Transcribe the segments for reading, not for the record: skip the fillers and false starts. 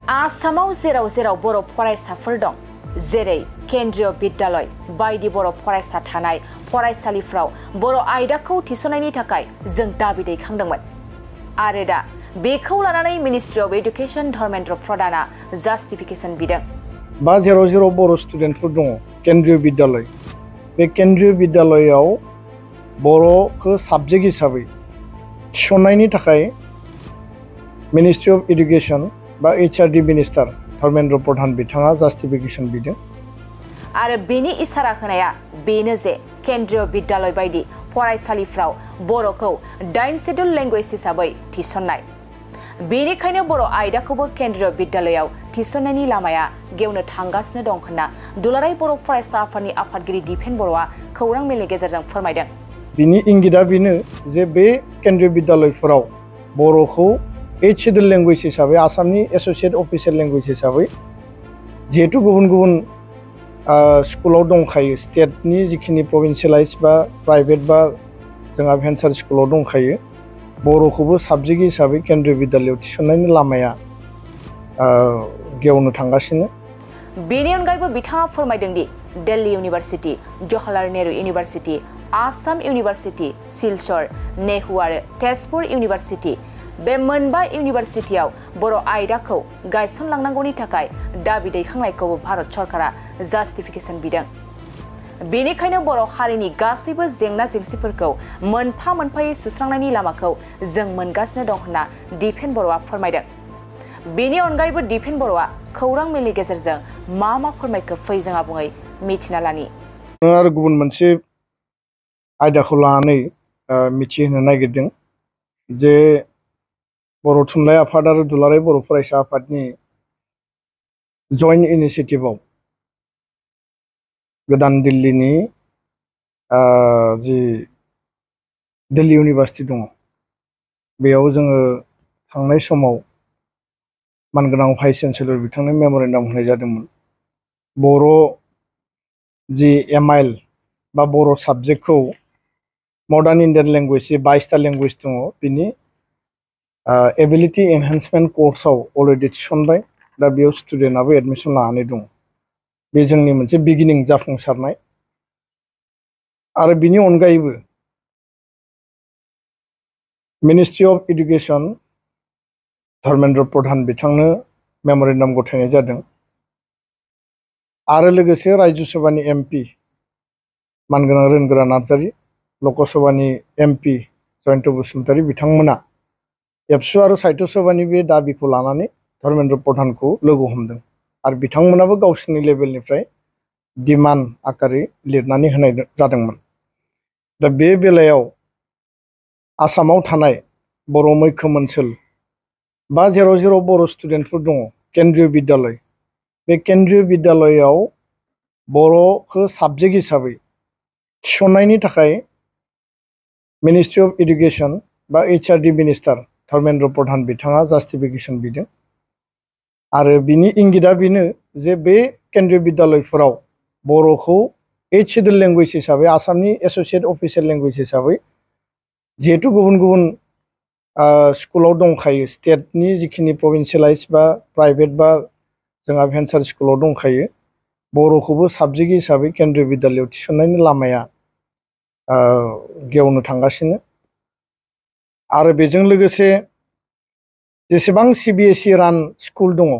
आसामाव जेराव जेराव बर' फरायसाफोर दं जेरै केन्द्रीय विद्यालय बायदि बर' फरायसा थानाय फरायसालिफ्राव बर' आयदाखौ थिसननायनि थाखाय जों दाबि दैखांदोंमोन आरो दा बेखौ लानानै मिनिस्ट्रि अफ एडुकेशन धर्मेन्द्र प्रधाना जास्टिफिकेशन बिदों। बा जेराव जेराव बर' स्टुडेन्टफोर दङ केन्द्रीय विद्यालय बे केन्द्रीय विद्यालयाव बर'खौ साबजेक्ट हिसाबै थिसननायनि थाखाय मिनिस्ट्रि अफ एडुकेशन बा HRD मिनिस्टार धर्मेन्द्र प्रधान बिथाङा जास्टिफिकेशन बिदों आरो बेनि इसारा होनाया बेनो जे केन्द्रीय विद्यालय बायदि फरायसालिफ्राव बर'खौ 9 शेड्यूल लैंग्वेज हिसाबै थिसननाय बेनिखायनो बर' आयदाखौबो केन्द्रीय विद्यालयाव थिसननायनि लामाया गेवनो थांगासिनो दं होनना दुलाराय बर' फरायसा आफादनि आफादगिरि दिपेन बर'आ खौरां मेलनि गेजेरजों फोरमायदों। बिनि इंगितआ बेनो जे बे केन्द्रीय विद्यालयफोराव बर'खौ 8 शेड्यूल लैंग्वेज हिसाबै आसामनि एसोसिएट अफिसियेल लैंग्वेज हिसाबै जिहेतु गुबुन गुबुन स्कुलाव दंखायो स्टेटनि जिखिनि प्रभिन्सियलाइज बा प्राइवेट बा जोंहा भेन्सार स्कुलाव दंखायो बर'खौबो साबजेक्ट हिसाबै केन्द्रीय विद्यालयाव थिसननायनि लामाया गेवनो थांगासिनो। बेनि अनगायैबो बिथाङा फोरमायदों दि Delhi university Jawaharlal Nehru university Assam university Silchar नेहु आरो तेजपुर इउनिभार्सिटी बे मोनबा इउनिभार्सिटीआव बर' आयदाखौ गायसनलांनांगौनि थाखाय दाबि दैखांनायखौबो भारत सरकारा जास्टिफिकेशन बिदों। बेनिखायनो बर' हारिनि गासैबो जेंना जेंसिफोरखौ मोनफा मोनफायै सुस्रांनायनि लामाखौ जों मोनगासिनो दं होनना दिपेन बर'आ फोरमायदों। बेनि अनगायैबो दिपेन बर'आ खौरां मेलनि गेजेरजों मा फोरमायखो फै जों आबुङै मिथिना लानि। आरो गुबुन मोनसे आयदाखौ लानानै मिथिहोनो नागिरदों जे बर' थुनलाइ आफाद आरो दुलाराय बर' फरायसा आफादनि जइन्ट इनिशिएटिभआव गोदान दिल्लीनि जि दिल्ली इउनिभार्सिटी दङ बेयाव जोङो थांनाय समाव मानगोनां भाइस चेन्सेलर बिथांनो मेम'रेन्डाम होनाय जादोंमोन। बर' जि MIL बा बर' साबजेक्टखौ मडार्न इन्डियान लेंगुवेज 22टा लेंगुवेज दङ बिनि एबिलिटी एनहान्समेन्ट कर्सआव अलरेडि थिसनबाय दा बेयाव स्टुडेन्टआबो एडमिशन लानानै दं। बे जोंनि मोनसे बिगिनिं जाफुंसारनाय आरो बिनि अनगायैबो ministry of education Dharmendra Pradhan बिथांनो मेम'रेन्डाम गथायनाय जादों आरो लोगोसे राज्य सभानि MP मानगोनां रोनगोरा नार्जारी लकसभानि MP जयन्त बसुमतारी बिथांमोना एबसु आरो साहित्य सभानि बे दाबिखौ लानानै धर्मेन्द्र प्रधानखौ लोगो हमदों आरो बिथांमोनाबो गावसोरनि लेभेलनिफ्राय डिमान्ड आकारै लिरनानै होनाय जादोंमोन। दा बे बेलायाव आसामाव थानाय बर' मैखोम ओनसोल बा जेराव जेराव बर' स्टुडेन्टफोर दङ केन्द्रीय विद्यालय बे केन्द्रीय विद्यालयाव बर'खौ साबजेक्ट हिसाबै थिसननायनि थाखाय मिनिस्ट्रि अफ एडुकेशन बा HRD मिनिस्टार धर्मेन्द्र प्रधान बिथाङा जास्टिफिकेशन बिदों आरो बिनि इंगितआ बेनो जे बे केन्द्रीय विद्यालयफोराव बर'खौ 8 शेड्यूल लैंग्वेज हिसाबै आसामनि एसोसिएट अफिसियेल लैंग्वेज हिसाबै जिहेतु गुबुन गुबुन स्कुलाव दंखायो स्टेटनि जिखिनि प्रभिन्सियलाइज बा प्राइवेट बा जोंहा भेन्सार स्कुलाव दंखायो बर'खौबो साबजेक्ट हिसाबै केन्द्रीय विद्यालयाव थिसननायनि लामाया गेवनो थांगासिनो आरो बेजों लोगोसे जेसेबां CBSE रान स्कुल दङ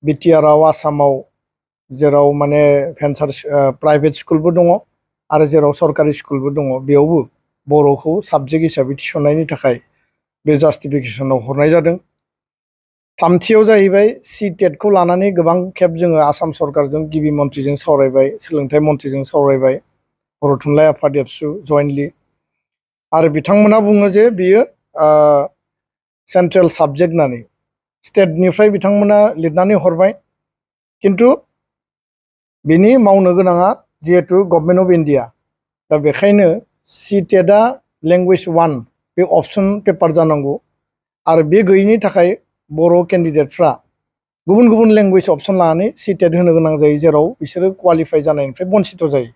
BTRआव आसामाव जेराव माने भेन्सार प्राइवेट स्कुलबो दङ आरो जेराव सरकारि स्कुलबो दङ बेयावबो बर'खौ साबजेक्ट हिसाबै थिसननायनि थाखाय बे जास्टिफिकेशनाव हरनाय जादों। थामथियाव जाहैबाय CTET खौ लानानै गोबां खेब जोङो आसाम सरकारजों गिबि मन्थ्रिजों सावरायबाय सोलोंथाइ मन्थ्रिजों सावरायबाय बर' थुनलाइ आफाद एबसु जइन्टलि आरो बिथांमोना बुङो जे बियो सेन्ट्रेल साबजेक्ट होननानै स्टेटनिफ्राय बिथांमोना लिरनानै हरबाय किन्तु बिनि मावनो गोनाङा जिहेतु गभर्नमेन्ट अफ इन्डिया दा बेखायनो CTET लेंगुवेज 1 बे अपसन पेपार जानांगौ आरो बे गैयिनि थाखाय बर' केन्डिडेटफ्रा गुबुन गुबुन लेंगुवेज अपसन लानानै CTET होनो गोनां जायो जेराव बिसोरो क्वालिफाइ जानायनिफ्राय बन्सित जायो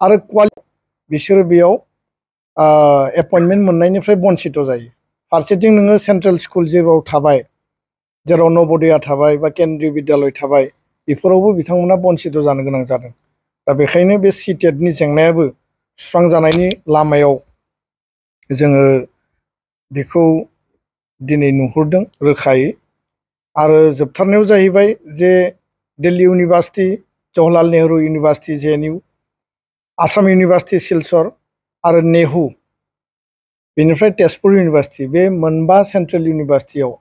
आरो बिसोरो बेयाव एपइन्टमेन्ट मोननायनिफ्राय बन्सित जायो। फारसेथिं नोङो सेन्ट्रेल स्कुल जेराव थाबाय जेराव नवोदया थाबाय बा केन्द्रीय बिद्यालय थाबाय बेफोरावबो बिथांमोना बन्सित जानो गोनां जादों। दा बेखायनो बे सिटेटनि जेंनायाबो सुस्रांजानायनि लामायाव जोङो बेखौ दिनै नुहुरदों रोखायै। आरो जोबथारनायाव जाहैबाय जे Delhi university, Jawaharlal Nehru university JNU, Assam university Silchar आरो नेहु, बेनिफ्राय तेजपुर इउनिभार्सिटि, बे मोनबा सेन्ट्रेल इउनिभार्सिटियाव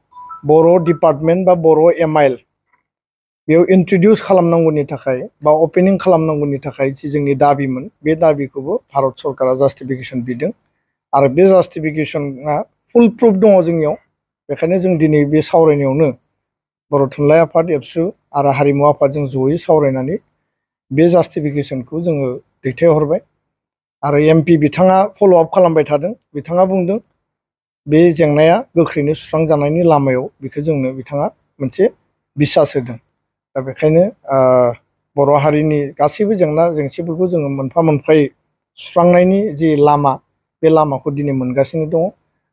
बर' डिपार्टमेन्ट बा बर' MIL बेयाव इन्ट्रडिउस खालामनांगौनि थाखाय बा अपेनिं खालामनांगौनि थाखाय जि जोंनि दाबिमोन, बे दाबिखौबो भारत सरकारा जास्टिफिकेसन बिदों। आरो बे जास्टिफिकेसना फुल प्रुफ दङ जोंनियाव। बेखायनो जों दिनै बे सावरायनायावनो बर' थुनलाइ आफाद, एबसु आरो हारिमु आफादजों जयै सावरायनानै बे जास्टिफिकेसनखौ जोङो दैथायहरबाय। आरो MP बिथाङा फल'आप खालामबाय थादों। बिथाङा बुंदों बे जेंनाया गोख्रैनो सुस्रांजानायनि लामायाव, बेखौ जोंनो बिथाङा मोनसे बिसास होदों। दा बेखायनो बर' हारिनि गासैबो जेंना जेंसिफोरखौ जोङो मोनफा मोनफायै सुस्रांनायनि जि लामा, बे लामाखौ दिनै मोनगासिनो दङ।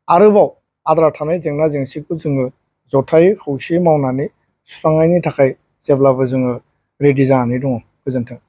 आरोबाव आद्रा थानाय जेंना जेंसिखौ जोङो जथायै खौसेयै मावनानै सुस्रांनायनि थाखाय जेब्लाबो जोङो रेडि जानानै दङ। गोजोन्थों।